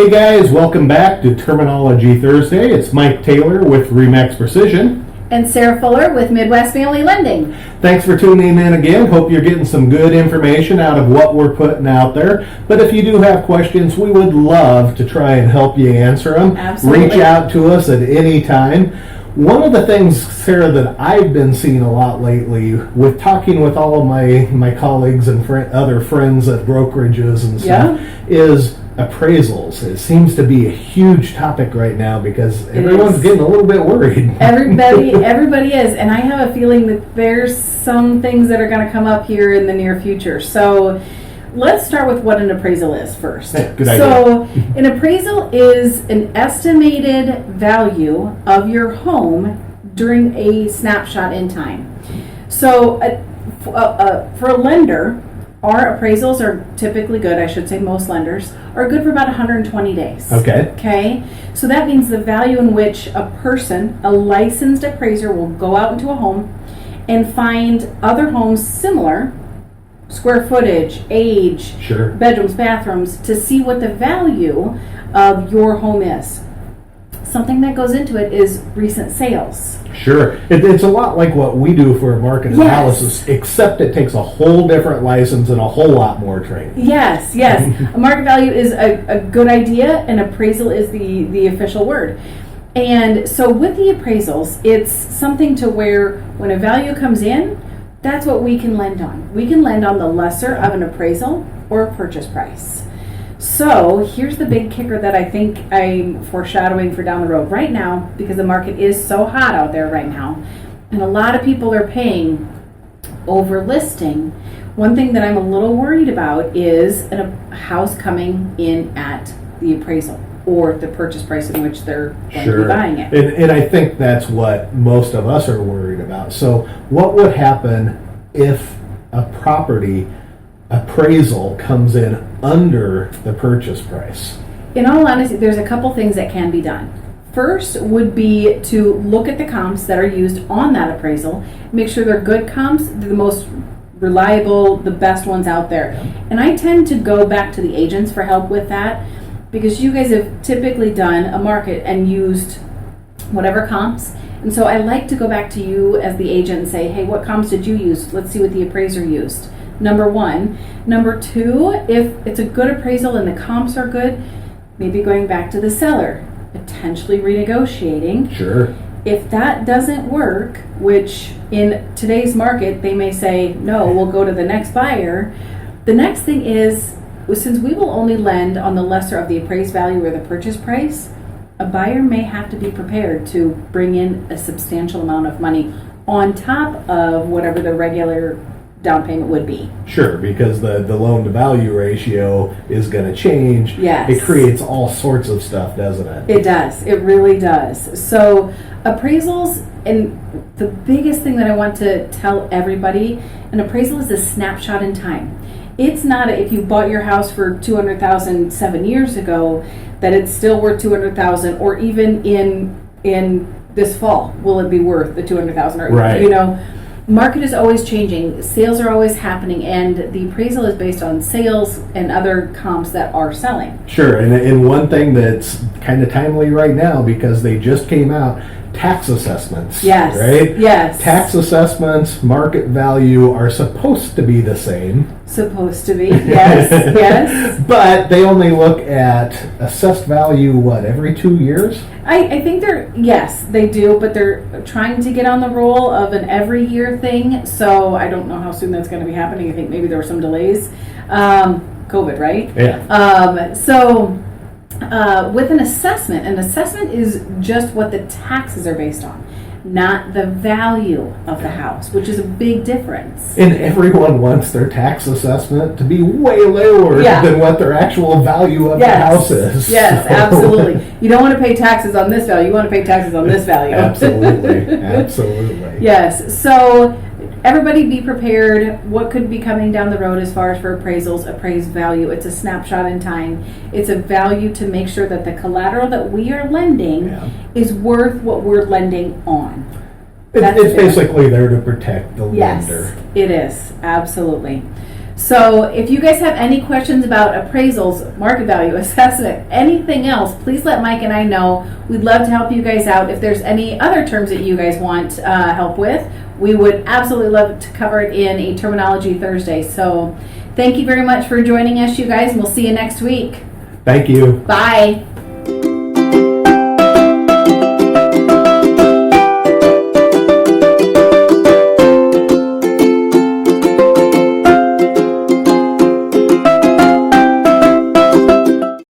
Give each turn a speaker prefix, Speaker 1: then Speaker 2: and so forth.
Speaker 1: Hey guys, welcome back to Terminology Thursday. It's Mike Taylor with Remax Precision.
Speaker 2: And Sara Fuller with Midwest Family Lending.
Speaker 1: Thanks for tuning in again. Hope you're getting some good information out of what we're putting out there. But if you do have questions, we would love to try and help you answer them.
Speaker 2: Absolutely.
Speaker 1: Reach out to us at any time. One of the things, Sarah, that I've been seeing a lot lately with talking with all of my colleagues and other friends at brokerages and stuff is appraisals. It seems to be a huge topic right now because everyone's getting a little bit worried.
Speaker 2: Everybody is, and I have a feeling that there's some things that are going to come up here in the near future. So let's start with what an appraisal is first.
Speaker 1: Good idea.
Speaker 2: So an appraisal is an estimated value of your home during a snapshot in time. So for a lender, our appraisals are typically good. I should say most lenders are good for about 120 days. Okay. So that means the value in which a person, a licensed appraiser, will go out into a home and find other homes similar, square footage, age, bedrooms, bathrooms, to see what the value of your home is. Something that goes into it is recent sales.
Speaker 1: Sure. It's a lot like what we do for a market analysis, except it takes a whole different license and a whole lot more training.
Speaker 2: Yes. A market value is a good idea, and appraisal is the official word. And so with the appraisals, it's something to where when a value comes in, that's what we can lend on. We can lend on the lesser of an appraisal or a purchase price. So here's the big kicker that I think I'm foreshadowing for down the road right now, because the market is so hot out there right now, and a lot of people are paying over listing. One thing that I'm a little worried about is a house coming in at the appraisal or the purchase price in which they're going to be buying it.
Speaker 1: And I think that's what most of us are worried about. So what would happen if a property appraisal comes in under the purchase price?
Speaker 2: In all honesty, there's a couple things that can be done. First would be to look at the comps that are used on that appraisal, make sure they're good comps, they're the most reliable, the best ones out there. And I tend to go back to the agents for help with that, because you guys have typically done a market and used whatever comps. And so I like to go back to you as the agent and say, hey, what comps did you use? Let's see what the appraiser used. Number one. Number two, if it's a good appraisal and the comps are good, maybe going back to the seller, potentially renegotiating.
Speaker 1: Sure.
Speaker 2: If that doesn't work, which in today's market, they may say, no, we'll go to the next buyer. The next thing is, since we will only lend on the lesser of the appraised value or the purchase price, a buyer may have to be prepared to bring in a substantial amount of money on top of whatever the regular down payment would be.
Speaker 1: Sure, because the loan to value ratio is going to change.
Speaker 2: Yes.
Speaker 1: It creates all sorts of stuff, doesn't it?
Speaker 2: It does. It really does. So appraisals, and the biggest thing that I want to tell everybody, an appraisal is a snapshot in time. It's not if you bought your house for $200,000 7 years ago that it's still worth $200,000, or even in this fall will it be worth the $200,000?
Speaker 1: Right.
Speaker 2: Market is always changing. Sales are always happening, and the appraisal is based on sales and other comps that are selling.
Speaker 1: Sure, and one thing that's kind of timely right now, because they just came out, tax assessments.
Speaker 2: Yes.
Speaker 1: Right?
Speaker 2: Yes.
Speaker 1: Tax assessments, market value are supposed to be the same.
Speaker 2: Supposed to be, yes, yes.
Speaker 1: But they only look at assessed value, every 2 years?
Speaker 2: I think they do, but they're trying to get on the roll of an every year thing, so I don't know how soon that's going to be happening. I think maybe there were some delays. COVID, right?
Speaker 1: Yeah.
Speaker 2: With an assessment is just what the taxes are based on, not the value of the house, which is a big difference.
Speaker 1: And everyone wants their tax assessment to be way lower than what their actual value of the house is.
Speaker 2: Yes, absolutely. You don't want to pay taxes on this value. You want to pay taxes on this value.
Speaker 1: Absolutely.
Speaker 2: Yes. So everybody be prepared. What could be coming down the road as far as for appraisals, appraised value? It's a snapshot in time. It's a value to make sure that the collateral that we are lending is worth what we're lending on.
Speaker 1: It's basically there to protect the lender.
Speaker 2: Yes, it is. Absolutely. So if you guys have any questions about appraisals, market value, assessment, anything else, please let Mike and I know. We'd love to help you guys out. If there's any other terms that you guys want help with, we would absolutely love to cover it in a Terminology Thursday. So thank you very much for joining us, you guys, and we'll see you next week.
Speaker 1: Thank you.
Speaker 2: Bye.